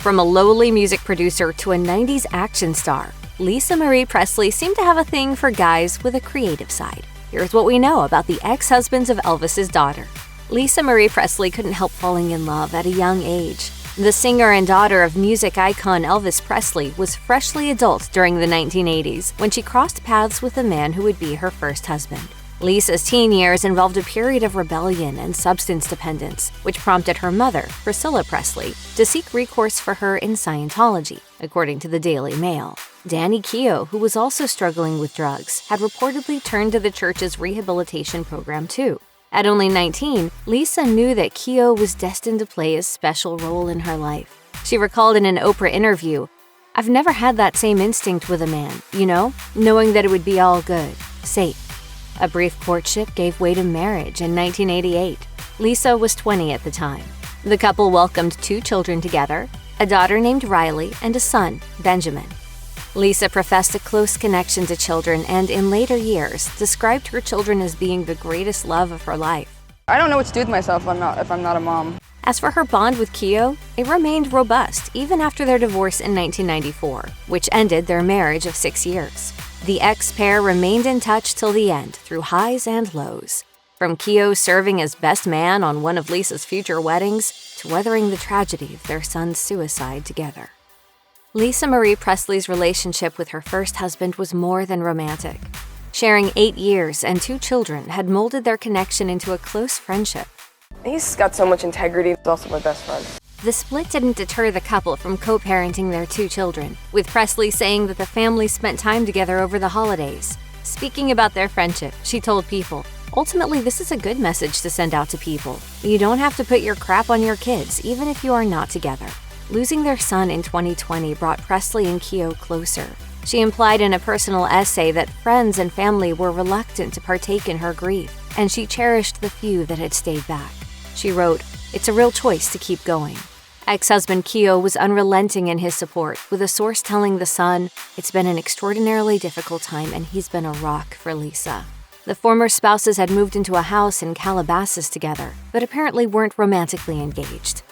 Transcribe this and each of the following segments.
From a lowly music producer to a 90s action star, Lisa Marie Presley seemed to have a thing for guys with a creative side. Here's what we know about the ex-husbands of Elvis's daughter. Lisa Marie Presley couldn't help falling in love at a young age. The singer and daughter of music icon Elvis Presley was freshly adult during the 1980s when she crossed paths with the man who would be her first husband. Lisa's teen years involved a period of rebellion and substance dependence, which prompted her mother, Priscilla Presley, to seek recourse for her in Scientology, according to the Daily Mail. Danny Keough, who was also struggling with drugs, had reportedly turned to the church's rehabilitation program too. At only 19, Lisa knew that Keough was destined to play a special role in her life. She recalled in an Oprah interview, "I've never had that same instinct with a man, knowing that it would be all good, safe." A brief courtship gave way to marriage in 1988. Lisa was 20 at the time. The couple welcomed 2 children together, a daughter named Riley and a son, Benjamin. Lisa professed a close connection to children and, in later years, described her children as being the greatest love of her life. I don't know what to do with myself if I'm not a mom. As for her bond with Keough, it remained robust even after their divorce in 1994, which ended their marriage of 6 years. The ex-pair remained in touch till the end through highs and lows, from Keough serving as best man on one of Lisa's future weddings to weathering the tragedy of their son's suicide together. Lisa Marie Presley's relationship with her first husband was more than romantic. Sharing 8 years and 2 children had molded their connection into a close friendship. He's got so much integrity. He's also my best friend. The split didn't deter the couple from co-parenting their 2 children, with Presley saying that the family spent time together over the holidays. Speaking about their friendship, she told People, "Ultimately, this is a good message to send out to people. You don't have to put your crap on your kids, even if you are not together." Losing their son in 2020 brought Presley and Keough closer. She implied in a personal essay that friends and family were reluctant to partake in her grief, and she cherished the few that had stayed back. She wrote, "It's a real choice to keep going." Ex-husband Keough was unrelenting in his support, with a source telling The Sun, "It's been an extraordinarily difficult time and he's been a rock for Lisa." The former spouses had moved into a house in Calabasas together, but apparently weren't romantically engaged.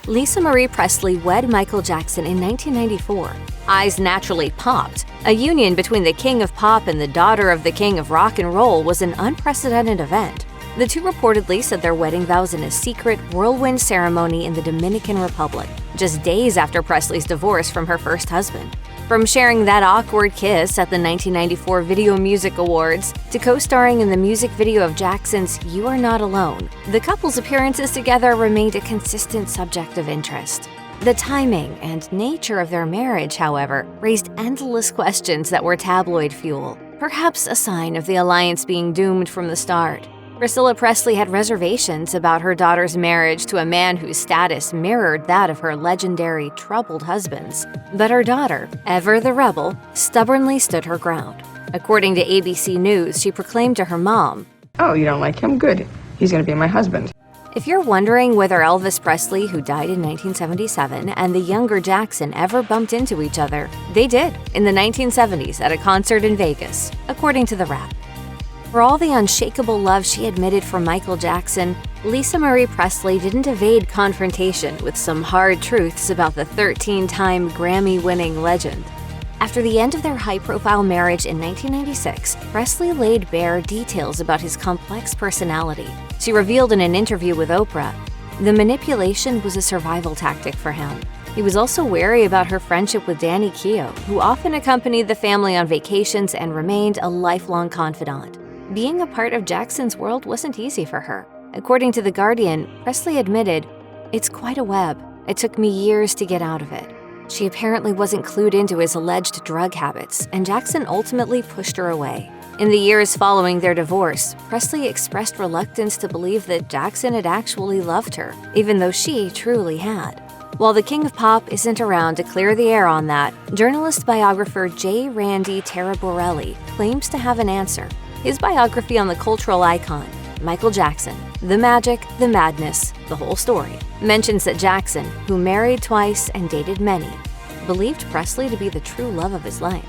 Lisa Marie Presley wed Michael Jackson in 1994. Eyes naturally popped. A union between the king of pop and the daughter of the king of rock and roll was an unprecedented event. The 2 reportedly said their wedding vows in a secret whirlwind ceremony in the Dominican Republic, just days after Presley's divorce from her first husband. From sharing that awkward kiss at the 1994 Video Music Awards to co-starring in the music video of Jackson's You Are Not Alone, the couple's appearances together remained a consistent subject of interest. The timing and nature of their marriage, however, raised endless questions that were tabloid fuel, perhaps a sign of the alliance being doomed from the start. Priscilla Presley had reservations about her daughter's marriage to a man whose status mirrored that of her legendary troubled husband's. But her daughter, ever the rebel, stubbornly stood her ground. According to ABC News, she proclaimed to her mom, "Oh, you don't like him? Good. He's going to be my husband." If you're wondering whether Elvis Presley, who died in 1977, and the younger Jackson ever bumped into each other, they did in the 1970s at a concert in Vegas, according to The Wrap. For all the unshakable love she admitted for Michael Jackson, Lisa Marie Presley didn't evade confrontation with some hard truths about the 13-time Grammy-winning legend. After the end of their high-profile marriage in 1996, Presley laid bare details about his complex personality. She revealed in an interview with Oprah, the manipulation was a survival tactic for him. He was also wary about her friendship with Danny Keough, who often accompanied the family on vacations and remained a lifelong confidant. Being a part of Jackson's world wasn't easy for her. According to The Guardian, Presley admitted, "It's quite a web. It took me years to get out of it." She apparently wasn't clued into his alleged drug habits, and Jackson ultimately pushed her away. In the years following their divorce, Presley expressed reluctance to believe that Jackson had actually loved her, even though she truly had. While the king of pop isn't around to clear the air on that, journalist biographer J. Randy Taraborelli claims to have an answer. His biography on the cultural icon, Michael Jackson, the magic, the madness, the whole story, mentions that Jackson, who married twice and dated many, believed Presley to be the true love of his life.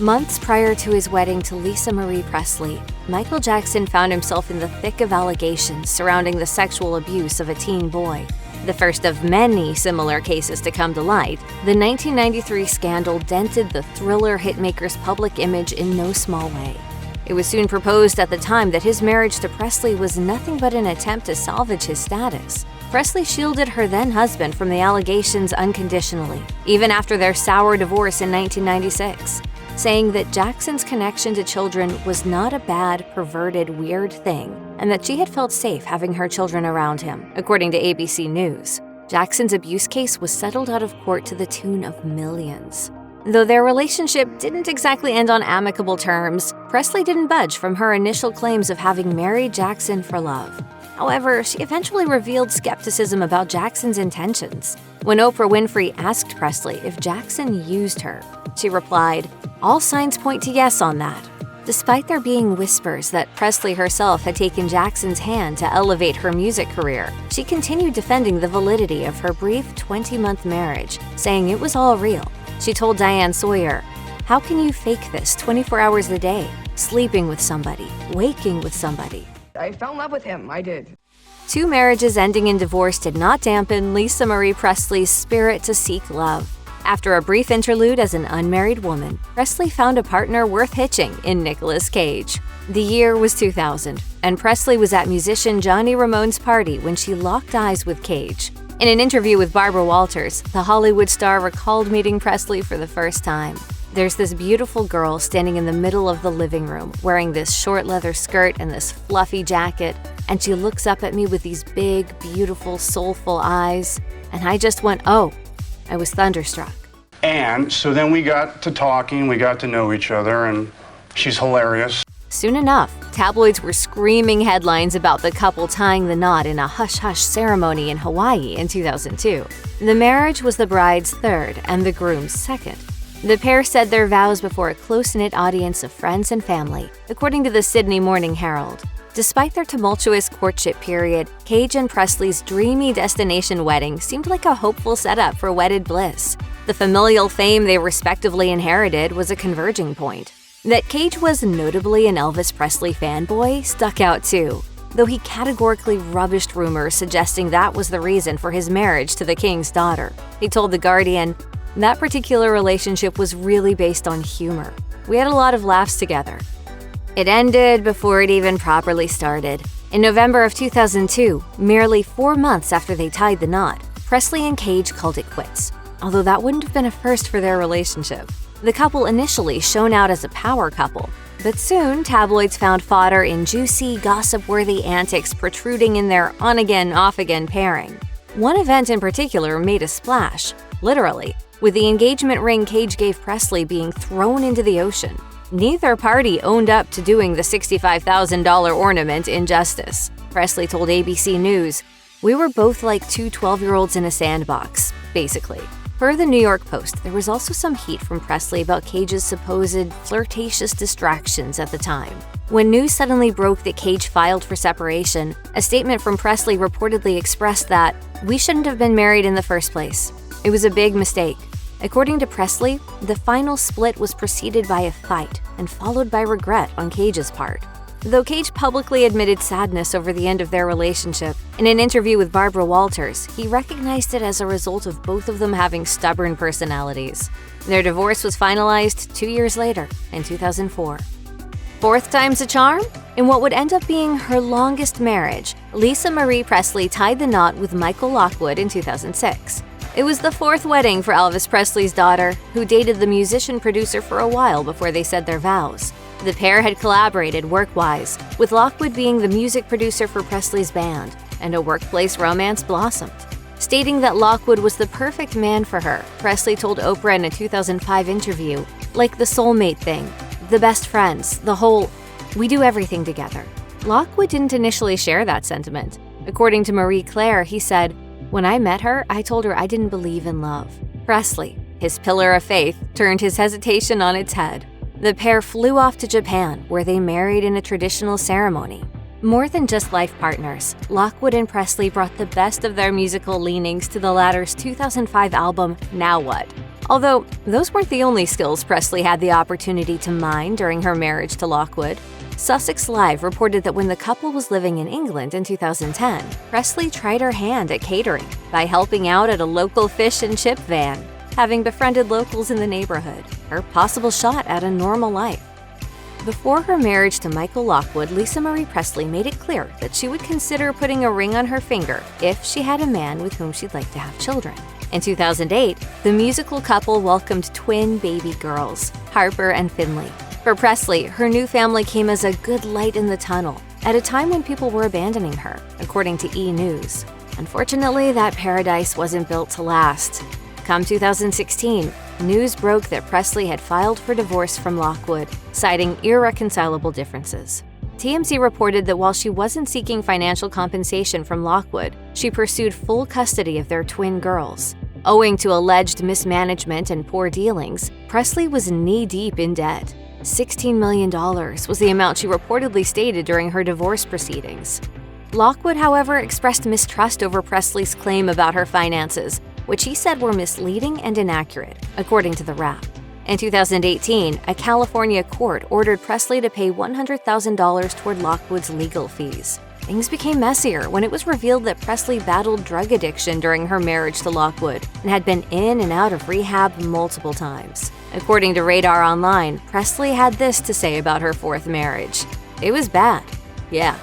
Months prior to his wedding to Lisa Marie Presley, Michael Jackson found himself in the thick of allegations surrounding the sexual abuse of a teen boy. The first of many similar cases to come to light, the 1993 scandal dented the Thriller hitmaker's public image in no small way. It was soon proposed at the time that his marriage to Presley was nothing but an attempt to salvage his status. Presley shielded her then-husband from the allegations unconditionally, even after their sour divorce in 1996, saying that Jackson's connection to children was not a bad, perverted, weird thing, and that she had felt safe having her children around him, according to ABC News. Jackson's abuse case was settled out of court to the tune of millions. Though their relationship didn't exactly end on amicable terms, Presley didn't budge from her initial claims of having married Jackson for love. However, she eventually revealed skepticism about Jackson's intentions. When Oprah Winfrey asked Presley if Jackson used her, she replied, "All signs point to yes on that." Despite there being whispers that Presley herself had taken Jackson's hand to elevate her music career, she continued defending the validity of her brief 20-month marriage, saying it was all real. She told Diane Sawyer, "How can you fake this 24 hours a day, sleeping with somebody, waking with somebody?" I fell in love with him, I did. Two marriages ending in divorce did not dampen Lisa Marie Presley's spirit to seek love. After a brief interlude as an unmarried woman, Presley found a partner worth hitching in Nicolas Cage. The year was 2000, and Presley was at musician Johnny Ramone's party when she locked eyes with Cage. In an interview with Barbara Walters, the Hollywood star recalled meeting Presley for the first time. "There's this beautiful girl standing in the middle of the living room, wearing this short leather skirt and this fluffy jacket, and she looks up at me with these big, beautiful, soulful eyes, and I just went, oh." I was thunderstruck. And so then we got to talking, we got to know each other, and she's hilarious. Soon enough, tabloids were screaming headlines about the couple tying the knot in a hush-hush ceremony in Hawaii in 2002. The marriage was the bride's third and the groom's second. The pair said their vows before a close-knit audience of friends and family, according to the Sydney Morning Herald. Despite their tumultuous courtship period, Cage and Presley's dreamy destination wedding seemed like a hopeful setup for wedded bliss. The familial fame they respectively inherited was a converging point. That Cage was notably an Elvis Presley fanboy stuck out too, though he categorically rubbished rumors suggesting that was the reason for his marriage to the king's daughter. He told The Guardian, "That particular relationship was really based on humor. We had a lot of laughs together." It ended before it even properly started. In November of 2002, merely 4 months after they tied the knot, Presley and Cage called it quits, although that wouldn't have been a first for their relationship. The couple initially shone out as a power couple, but soon tabloids found fodder in juicy, gossip-worthy antics protruding in their on-again, off-again pairing. One event in particular made a splash, literally, with the engagement ring Cage gave Presley being thrown into the ocean. Neither party owned up to doing the $65,000 ornament injustice. Presley told ABC News, "We were both like two 12-year-olds in a sandbox, basically." Per the New York Post, there was also some heat from Presley about Cage's supposed flirtatious distractions at the time. When news suddenly broke that Cage filed for separation, a statement from Presley reportedly expressed that, "We shouldn't have been married in the first place. It was a big mistake." According to Presley, the final split was preceded by a fight and followed by regret on Cage's part. Though Cage publicly admitted sadness over the end of their relationship, in an interview with Barbara Walters, he recognized it as a result of both of them having stubborn personalities. Their divorce was finalized 2 years later, in 2004. Fourth time's a charm? In what would end up being her longest marriage, Lisa Marie Presley tied the knot with Michael Lockwood in 2006. It was the fourth wedding for Elvis Presley's daughter, who dated the musician-producer for a while before they said their vows. The pair had collaborated work-wise, with Lockwood being the music producer for Presley's band, and a workplace romance blossomed. Stating that Lockwood was the perfect man for her, Presley told Oprah in a 2005 interview, "Like the soulmate thing, the best friends, the whole, we do everything together." Lockwood didn't initially share that sentiment. According to Marie Claire, he said, "When I met her, I told her I didn't believe in love." Presley, his pillar of faith, turned his hesitation on its head. The pair flew off to Japan, where they married in a traditional ceremony. More than just life partners, Lockwood and Presley brought the best of their musical leanings to the latter's 2005 album, Now What? Although, those weren't the only skills Presley had the opportunity to mine during her marriage to Lockwood. Sussex Live reported that when the couple was living in England in 2010, Presley tried her hand at catering by helping out at a local fish and chip van, having befriended locals in the neighborhood, her possible shot at a normal life. Before her marriage to Michael Lockwood, Lisa Marie Presley made it clear that she would consider putting a ring on her finger if she had a man with whom she'd like to have children. In 2008, the musical couple welcomed twin baby girls, Harper and Finley. For Presley, her new family came as a good light in the tunnel at a time when people were abandoning her, according to E! News. Unfortunately, that paradise wasn't built to last. Come 2016, news broke that Presley had filed for divorce from Lockwood, citing irreconcilable differences. TMZ reported that while she wasn't seeking financial compensation from Lockwood, she pursued full custody of their twin girls. Owing to alleged mismanagement and poor dealings, Presley was knee-deep in debt. $16 million was the amount she reportedly stated during her divorce proceedings. Lockwood, however, expressed mistrust over Presley's claim about her finances, which he said were misleading and inaccurate, according to the Wrap. In 2018, a California court ordered Presley to pay $100,000 toward Lockwood's legal fees. Things became messier when it was revealed that Presley battled drug addiction during her marriage to Lockwood and had been in and out of rehab multiple times. According to Radar Online, Presley had this to say about her fourth marriage. "It was bad. Yeah,